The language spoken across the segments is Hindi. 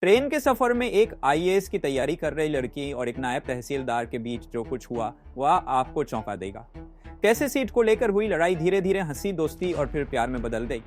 ट्रेन के सफर में एक आईएएस की तैयारी कर रही लड़की और एक नायब तहसीलदार के बीच जो कुछ हुआ वह आपको चौंका देगा। कैसे सीट को लेकर हुई लड़ाई धीरे धीरे हंसी, दोस्ती और फिर प्यार में बदल गई,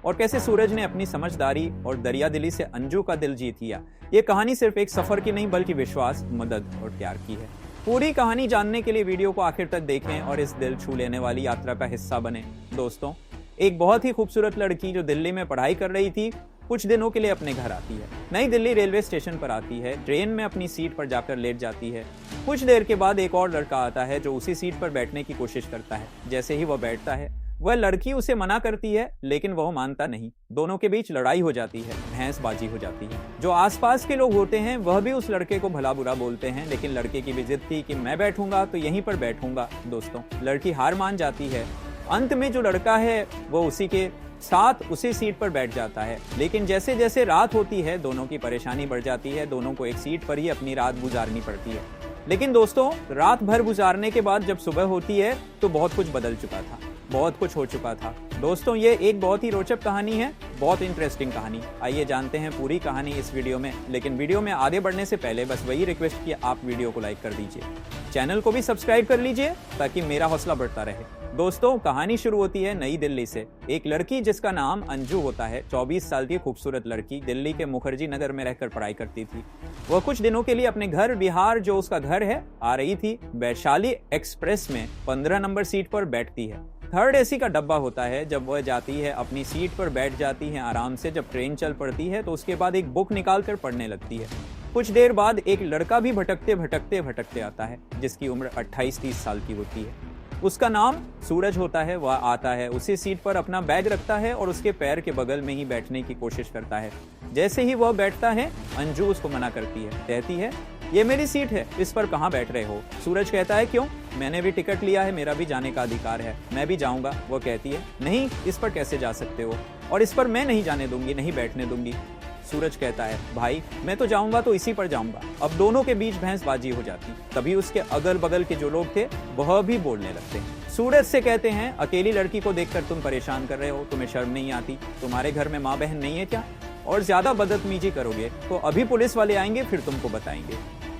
और कैसे सूरज ने अपनी समझदारी और दरियादिली से अंजू का दिल जीत लिया। ये कहानी सिर्फ एक सफर की नहीं बल्कि विश्वास, मदद और प्यार की है। पूरी कहानी जानने के लिए वीडियो को आखिर तक देखें और इस दिल छू लेने वाली यात्रा का हिस्सा बने। दोस्तों, एक बहुत ही खूबसूरत लड़की जो दिल्ली में पढ़ाई कर रही थी कुछ दिनों के लिए अपने घर आती है। नई दिल्ली रेलवे स्टेशन पर आती है, ट्रेन में अपनी सीट पर जाकर लेट जाती है। कुछ देर के बाद एक और लड़का आता है जो उसी सीट पर बैठने की कोशिश करता है। जैसे ही वह बैठता है वह लड़की उसे मना करती है, लेकिन वह मानता नहीं। दोनों के बीच लड़ाई हो जाती है, भैंसबाजी हो जाती है। जो आसपास के लोग होते हैं वह भी उस लड़के को भला बुरा बोलते हैं, लेकिन लड़के की भी जिद थी कि मैं बैठूंगा तो यहीं पर बैठूंगा। दोस्तों, लड़की हार मान जाती है। अंत में जो लड़का है वो उसी के साथ उसी सीट पर बैठ जाता है। लेकिन जैसे जैसे रात होती है दोनों की परेशानी बढ़ जाती है। दोनों को एक सीट पर ही अपनी रात गुजारनी पड़ती है। लेकिन दोस्तों, रात भर गुजारने के बाद जब सुबह होती है तो बहुत कुछ बदल चुका था, बहुत कुछ हो चुका था। दोस्तों, ये एक बहुत ही रोचक कहानी है, बहुत इंटरेस्टिंग कहानी। आइए जानते हैं पूरी कहानी इस वीडियो में। लेकिन वीडियो में आगे बढ़ने से पहले बस वही रिक्वेस्ट कि आप वीडियो को लाइक कर दीजिए, चैनल को भी सब्सक्राइब कर लीजिए ताकि मेरा हौसला बढ़ता रहे। दोस्तों, कहानी शुरू होती है नई दिल्ली से। एक लड़की जिसका नाम अंजू होता है, 24 साल की खूबसूरत लड़की, दिल्ली के मुखर्जी नगर में रहकर पढ़ाई करती थी। वह कुछ दिनों के लिए अपने घर बिहार, जो उसका घर है, आ रही थी। वैशाली एक्सप्रेस में 15 नंबर सीट पर बैठती है। थर्ड एसी का डब्बा होता है। जब वह जाती है अपनी सीट पर बैठ जाती है आराम से। जब ट्रेन चल पड़ती है तो उसके बाद एक बुक निकाल कर पढ़ने लगती है। कुछ देर बाद एक लड़का भी भटकते भटकते आता है, जिसकी उम्र 28-30 साल की होती है। उसका नाम सूरज होता है। वह आता है, उसी सीट पर अपना बैग रखता है और उसके पैर के बगल में ही बैठने की कोशिश करता है। जैसे ही वह बैठता है अंजू उसको मना करती है, कहती है ये मेरी सीट है, इस पर कहाँ बैठ रहे हो। सूरज कहता है क्यों, मैंने भी टिकट लिया है, मेरा भी जाने का अधिकार है, मैं भी जाऊंगा। वो कहती है नहीं, इस पर कैसे जा सकते हो, और इस पर मैं नहीं जाने दूंगी, नहीं बैठने दूंगी। सूरज कहता है भाई मैं तो जाऊंगा तो इसी पर जाऊंगा। अब दोनों के बीच भैंसबाजी हो जाती। तभी उसके अगल बगल के जो लोग थे वह भी बोलने लगते हैं। सूरज से कहते हैं अकेली लड़की को देखकर तुम परेशान कर रहे हो, तुम्हें शर्म नहीं आती, तुम्हारे घर में माँ बहन नहीं है क्या, और ज्यादा बदतमीजी करोगे तो अभी पुलिस वाले आएंगे, फिर तुमको बताएंगे।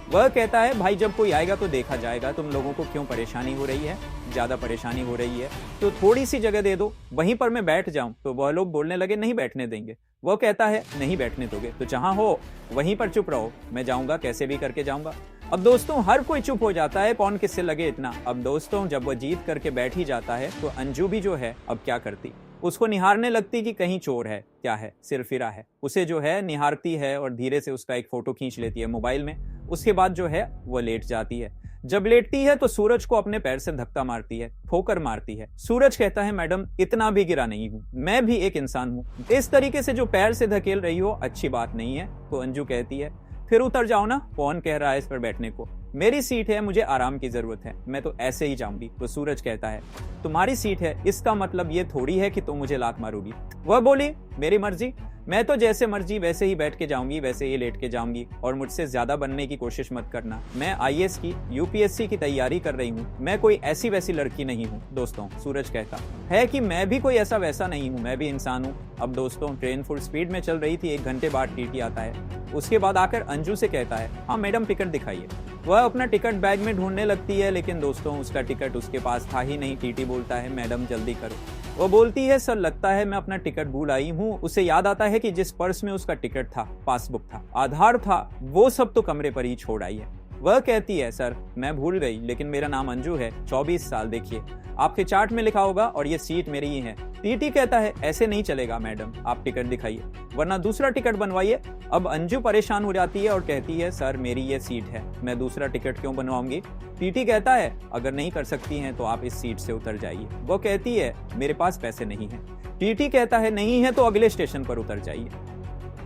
वह कहता है भाई जब कोई आएगा तो देखा जाएगा, तुम लोगों को क्यों परेशानी हो रही है, ज्यादा परेशानी हो रही है तो थोड़ी सी जगह दे दो, वहीं पर मैं बैठ जाऊं। तो वह लोग बोलने लगे नहीं बैठने देंगे। वह कहता है नहीं बैठने दोगे तो जहां हो वहीं पर चुप रहो, मैं जाऊंगा, कैसे भी करके जाऊंगा। अब दोस्तों, हर कोई चुप हो जाता है, कौन किससे लगे इतना। अब दोस्तों, जब वह जीत करके बैठ ही जाता है तो अंजू भी जो है अब क्या करती, उसको निहारने लगती कि कहीं चोर है, क्या है, सिरफिरा है। उसे जो है निहारती है और धीरे से उसका एक फोटो खींच लेती है मोबाइल में। उसके बाद जो है वो लेट जाती है। जब लेटती है तो सूरज को अपने पैर से धक्का मारती है, ठोकर मारती है। सूरज कहता है मैडम इतना भी गिरा नहीं हूँ, मैं भी एक इंसान हूँ, इस तरीके से जो पैर से धकेल रही हो अच्छी बात नहीं है। तो अंजू कहती है फिर उतर जाओ ना, कौन कह रहा है इस पर बैठने को, मेरी सीट है, मुझे आराम की जरूरत है, मैं तो ऐसे ही जाऊंगी। तो सूरज कहता है तुम्हारी सीट है इसका मतलब ये थोड़ी है कि तुम मुझे लात मारोगी। वह बोली मेरी मर्जी, मैं तो जैसे मर्जी वैसे ही बैठ के जाऊंगी, वैसे ही लेट के जाऊंगी, और मुझसे ज्यादा बनने की कोशिश मत करना। मैं आईएएस की, यूपीएससी की तैयारी कर रही हूँ, मैं कोई ऐसी वैसी लड़की नहीं हूँ। दोस्तों, सूरज कहता है कि मैं भी कोई ऐसा वैसा नहीं हूँ, मैं भी इंसान हूँ। अब दोस्तों, ट्रेन फुल स्पीड में चल रही थी। 1 घंटे बाद टीटी आता है। उसके बाद आकर अंजू से कहता है हाँ मैडम टिकट दिखाइए। वह अपना टिकट बैग में ढूंढने लगती है, लेकिन दोस्तों उसका टिकट उसके पास था ही नहीं। टीटी बोलता है मैडम जल्दी करो। वो बोलती है सर लगता है मैं अपना टिकट भूल आई हूँ। उसे याद आता है कि जिस पर्स में उसका टिकट था, पासबुक था, आधार था, वो सब तो कमरे पर ही छोड़ आई है। वह कहती है सर मैं भूल गई, लेकिन मेरा नाम अंजू है, 24 साल, देखिए आपके चार्ट में लिखा होगा और ये सीट मेरी ही है। टीटी कहता है ऐसे नहीं चलेगा मैडम, आप टिकट दिखाइए वरना दूसरा टिकट बनवाइए। अब अंजू परेशान हो जाती है और कहती है सर मेरी ये सीट है, मैं दूसरा टिकट क्यों बनवाऊंगी। टीटी कहता है अगर नहीं कर सकती हैं तो आप इस सीट से उतर जाइए। वो कहती है मेरे पास पैसे नहीं है। टीटी कहता है नहीं है तो अगले स्टेशन पर उतर जाइए।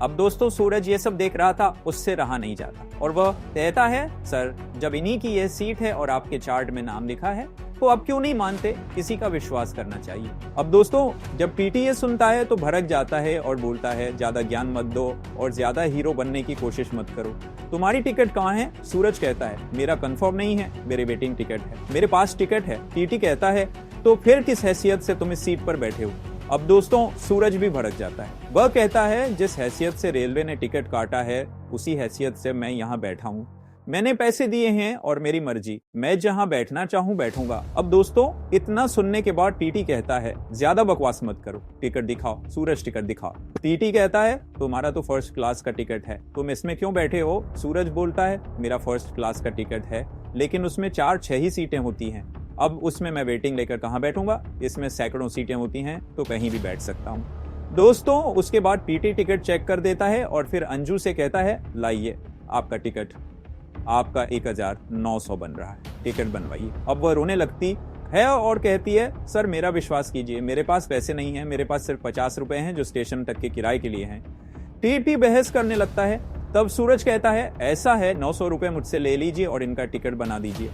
अब दोस्तों, सूरज ये सब देख रहा था, उससे रहा नहीं जाता और वह कहता है सर जब इन्हीं की यह सीट है और आपके चार्ट में नाम लिखा है तो अब क्यों नहीं मानते, किसी का विश्वास करना चाहिए। अब दोस्तों, जब टीटी ये सुनता है तो भड़क जाता है और बोलता है ज्यादा ज्ञान मत दो और ज्यादा हीरो बनने की कोशिश मत करो, तुम्हारी टिकट कहाँ है। सूरज कहता है मेरा कंफर्म नहीं है, मेरे वेटिंग टिकट है, मेरे पास टिकट है। टीटी कहता है तो फिर किस हैसियत से तुम इस सीट पर बैठे हो। अब दोस्तों सूरज भी भड़क जाता है। वह कहता है जिस हैसियत से रेलवे ने टिकट काटा है उसी हैसियत से मैं यहाँ बैठा हूँ। मैंने पैसे दिए हैं और मेरी मर्जी, मैं जहां बैठना चाहूं बैठूंगा। अब दोस्तों इतना सुनने के बाद टीटी कहता है ज्यादा बकवास मत करो, टिकट दिखाओ। सूरज टिकट दिखाओ। टीटी कहता है तुम्हारा तो फर्स्ट क्लास का टिकट है, तुम इसमें क्यों बैठे हो? सूरज बोलता है मेरा फर्स्ट क्लास का टिकट है, लेकिन उसमें 4-6 ही सीटें होती हैं। अब उसमें मैं वेटिंग लेकर कहाँ बैठूंगा? इसमें सैकड़ों सीटें होती हैं, तो कहीं भी बैठ सकता हूँ। दोस्तों उसके बाद टीटी टिकट चेक कर देता है और फिर अंजू से कहता है लाइए आपका टिकट, आपका 1900 बन रहा है, टिकट बनवाइए। अब वह रोने लगती है और कहती है सर मेरा विश्वास कीजिए, मेरे पास पैसे नहीं हैं, मेरे पास सिर्फ 50 रुपए हैं जो स्टेशन तक के किराए के लिए हैं। टीटी बहस करने लगता है। तब सूरज कहता है ऐसा है 900 रुपए मुझसे ले लीजिए और इनका टिकट बना दीजिए।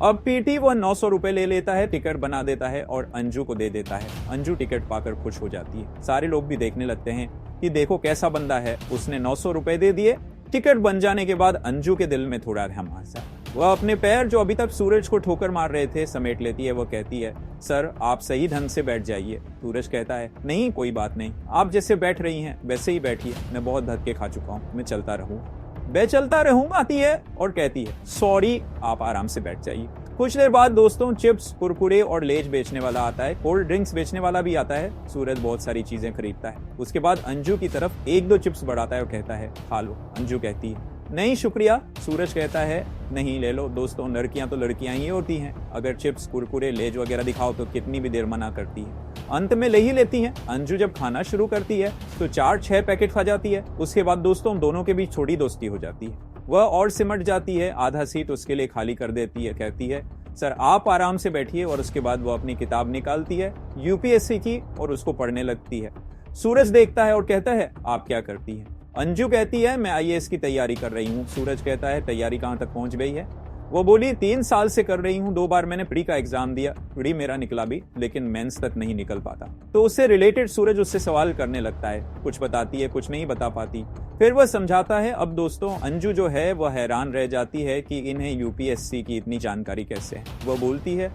अब पीटी वह 900 रुपए ले लेता है, टिकट बना देता है और अंजू को दे देता है। अंजू टिकट पाकर खुश हो जाती है। सारे लोग भी देखने लगते हैं कि देखो कैसा बंदा है, उसने 900 रुपए दे दिए। टिकट बन जाने के बाद अंजू के दिल में थोड़ा रहम आया। वह अपने पैर जो अभी तक सूरज को ठोकर मार रहे थे समेट लेती है। वह कहती है सर आप सही ढंग से बैठ जाइए। सूरज कहता है नहीं कोई बात नहीं, आप जैसे बैठ रही हैं वैसे ही बैठिए, मैं बहुत धक्के खा चुका हूँ, मैं चलता रहूँ। मैं चलता रहूंगा आती है और कहती है सॉरी आप आराम से बैठ जाइए। कुछ देर बाद दोस्तों चिप्स, कुरकुरे और लेज बेचने वाला आता है, कोल्ड ड्रिंक्स बेचने वाला भी आता है। सूरज बहुत सारी चीजें खरीदता है। उसके बाद अंजू की तरफ 1-2 चिप्स बढ़ाता है और कहता है खा लो। अंजू कहती है नहीं शुक्रिया। सूरज कहता है नहीं ले लो। दोस्तों लड़कियां तो लड़कियां ही होती हैं, अगर चिप्स, कुरकुरे, लेज वगैरह दिखाओ तो कितनी भी देर मना करती है, अंत में ले ही लेती हैं। अंजू जब खाना शुरू करती है तो 4-6 पैकेट खा जाती है। उसके बाद दोस्तों दोनों के बीच छोटी दोस्ती हो जाती है। वह और सिमट जाती है, आधा सीट उसके लिए खाली कर देती है, कहती है सर आप आराम से बैठिए। और उसके बाद वो अपनी किताब निकालती है यूपीएससी की और उसको पढ़ने लगती है। सूरज देखता है और कहता है आप क्या करती हैं? अंजू कहती है मैं आईएएस की तैयारी कर रही हूँ। सूरज कहता है तैयारी कहाँ तक पहुंच गई है? वो बोली 3 साल से कर रही हूँ, 2 बार मैंने प्री का एग्जाम दिया, प्री मेरा निकला भी, लेकिन मेंस तक नहीं निकल पाता। तो उससे रिलेटेड सूरज उससे सवाल करने लगता है, कुछ बताती है, कुछ नहीं बता पाती। फिर वह समझाता है। अब दोस्तों अंजू जो है वह हैरान रह जाती है कि इन्हें यूपीएससी की इतनी जानकारी कैसे है। वह बोलती है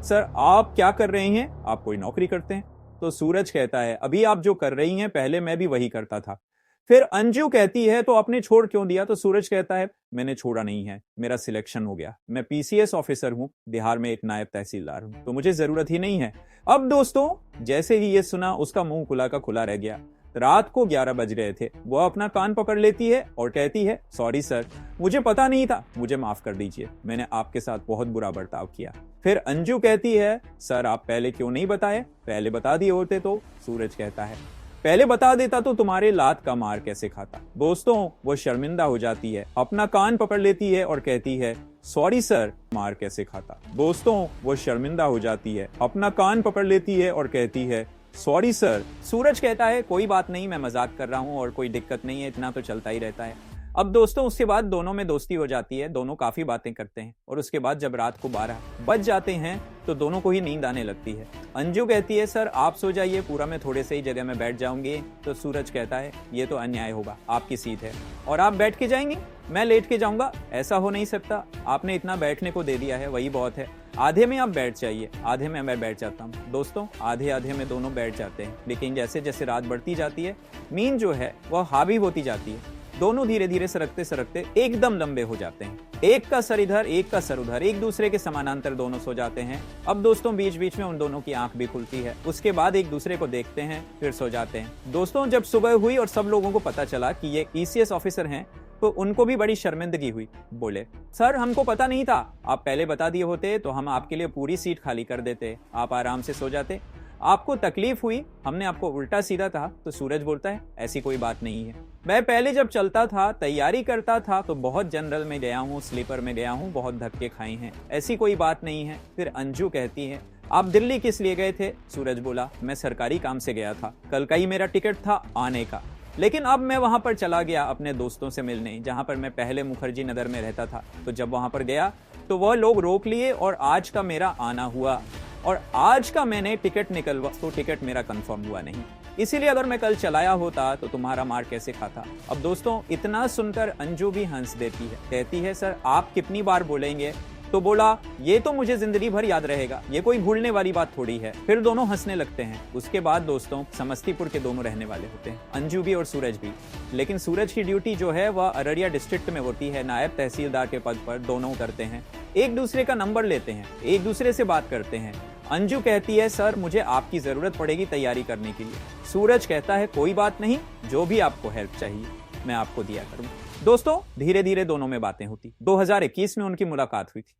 सर आप क्या कर रही हैं? आप कोई नौकरी करते हैं? तो सूरज कहता है अभी आप जो कर रही हैं पहले मैं भी वही करता था। फिर अंजू कहती है तो आपने छोड़ क्यों दिया? तो सूरज कहता है मैंने छोड़ा नहीं है, मेरा सिलेक्शन हो गया, मैं पीसीएस ऑफिसर हूं, बिहार में एक नायब तहसीलदार हूं, तो मुझे जरूरत ही नहीं है। अब दोस्तों जैसे ही ये सुना उसका मुंह खुला का खुला रह गया। रात को 11 बज रहे थे। वह अपना कान पकड़ लेती है और कहती है सॉरी सर, मुझे पता नहीं था, मुझे माफ कर दीजिए, मैंने आपके साथ बहुत बुरा बर्ताव किया। फिर अंजू कहती है सर आप पहले क्यों नहीं बताए? पहले बता दिए होते तो। सूरज कहता है पहले बता देता तो तुम्हारे लात का मार कैसे खाता। दोस्तों वो शर्मिंदा हो जाती है, अपना कान पकड़ लेती है और कहती है सॉरी सर, मार कैसे खाता। दोस्तों वो शर्मिंदा हो जाती है, अपना कान पकड़ लेती है और कहती है सॉरी सर। सूरज कहता है कोई बात नहीं, मैं मजाक कर रहा हूँ और कोई दिक्कत नहीं है, इतना तो चलता ही रहता है। अब दोस्तों उसके बाद दोनों में दोस्ती हो जाती है, दोनों काफी बातें करते हैं और उसके बाद जब रात को 12 बज जाते हैं तो दोनों को ही नींद आने लगती है। अंजू कहती है सर आप सो जाइए, पूरा मैं थोड़े से ही जगह में बैठ जाऊंगी। तो सूरज कहता है ये तो अन्याय होगा, आपकी सीट है और आप बैठ के जाएंगी, मैं लेट के जाऊंगा, ऐसा हो नहीं सकता, आपने इतना बैठने को दे दिया है वही बहुत है, आधे में आप बैठ जाइए, आधे में मैं बैठ जाता हूँ। दोस्तों आधे आधे में दोनों बैठ जाते हैं, लेकिन जैसे जैसे रात बढ़ती जाती है नींद जो है वह हावी होती जाती है। दोनों धीरे धीरे सरकते सरकते एकदम लंबे हो जाते हैं, एक का सर इधर एक का सर उधर, एक दूसरे के समानांतर दोनों सो जाते हैं। अब दोस्तों बीच बीच में उन दोनों की आंख भी खुलती है, उसके बाद एक दूसरे को देखते हैं फिर सो जाते हैं। दोस्तों जब सुबह हुई और सब लोगों को पता चला कि ये पीसीएस ऑफिसर हैं तो उनको भी बड़ी शर्मिंदगी हुई। बोले सर हमको पता नहीं था, आप पहले बता दिए होते तो हम आपके लिए पूरी सीट खाली कर देते, आप आराम से सो जाते, आपको तकलीफ हुई, हमने आपको उल्टा सीधा कहा। तो सूरज बोलता है ऐसी कोई बात नहीं है, मैं पहले जब चलता था तैयारी करता था तो बहुत जनरल में गया हूँ, स्लीपर में गया हूँ, बहुत धक्के खाए हैं, ऐसी कोई बात नहीं है। फिर अंजू कहती है आप दिल्ली किस लिए गए थे? सूरज बोला मैं सरकारी काम से गया था, कल का ही मेरा टिकट था आने का, लेकिन अब मैं वहां पर चला गया अपने दोस्तों से मिलने, जहां पर मैं पहले मुखर्जी नगर में रहता था। तो जब वहां पर गया तो वह लोग रोक लिए और आज का मेरा आना हुआ और आज का मैंने टिकट निकलवा तो टिकट मेरा कंफर्म हुआ नहीं, इसीलिए अगर मैं कल चलाया होता तो तुम्हारा मार कैसे खाता। अब दोस्तों इतना सुनकर अंजू भी हंस देती है, कहती है सर आप कितनी बार बोलेंगे तो बोला, ये तो मुझे जिंदगी भर याद रहेगा, ये कोई भूलने वाली बात थोड़ी है। फिर दोनों हंसने लगते हैं। उसके बाद दोस्तों समस्तीपुर के दोनों रहने वाले होते हैं, अंजू भी और सूरज भी। लेकिन सूरज की ड्यूटी जो है वह अररिया डिस्ट्रिक्ट में होती है, नायब तहसीलदार के पद पर दोनों करते हैं। एक दूसरे का नंबर लेते हैं, एक दूसरे से बात करते हैं। अंजू कहती है, सर मुझे आपकी जरूरत पड़ेगी तैयारी करने के लिए। सूरज कहता है, कोई बात नहीं, जो भी आपको हेल्प चाहिए मैं आपको दिया करूँ। दोस्तों धीरे धीरे दोनों में बातें होती। 2021 में उनकी मुलाकात हुई थी,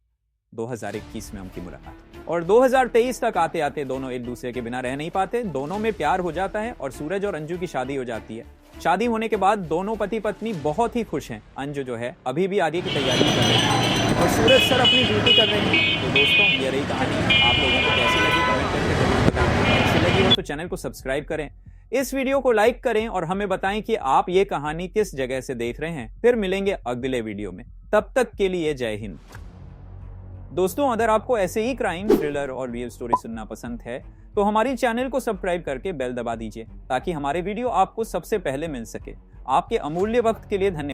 2021 में उनकी मुलाकात, और 2023 तक आते आते दोनों एक दूसरे के बिना रह नहीं पाते। दोनों में प्यार हो जाता है और सूरज और अंजू की शादी हो जाती है। शादी होने के बाद दोनों पति पत्नी बहुत ही खुश हैं। अंजू जो है अभी भी आगे की तैयारी कर रही है और सूरज सर अपनी ड्यूटी कर रहे हैं। तो दोस्तों ये रही कहानी। आप लोगों को कैसी लगी कमेंट करके जरूर बताएं। अच्छी लगी हो तो चैनल को सब्सक्राइब करें, इस वीडियो को लाइक करें और हमें बताएं कि आप ये कहानी किस जगह से देख रहे हैं। फिर मिलेंगे अगले वीडियो में, तब तक के लिए जय हिंद। दोस्तों अगर आपको ऐसे ही क्राइम, थ्रिलर और रियल स्टोरी सुनना पसंद है तो हमारी चैनल को सब्सक्राइब करके बेल दबा दीजिए ताकि हमारे वीडियो आपको सबसे पहले मिल सके। आपके अमूल्य वक्त के लिए धन्यवाद।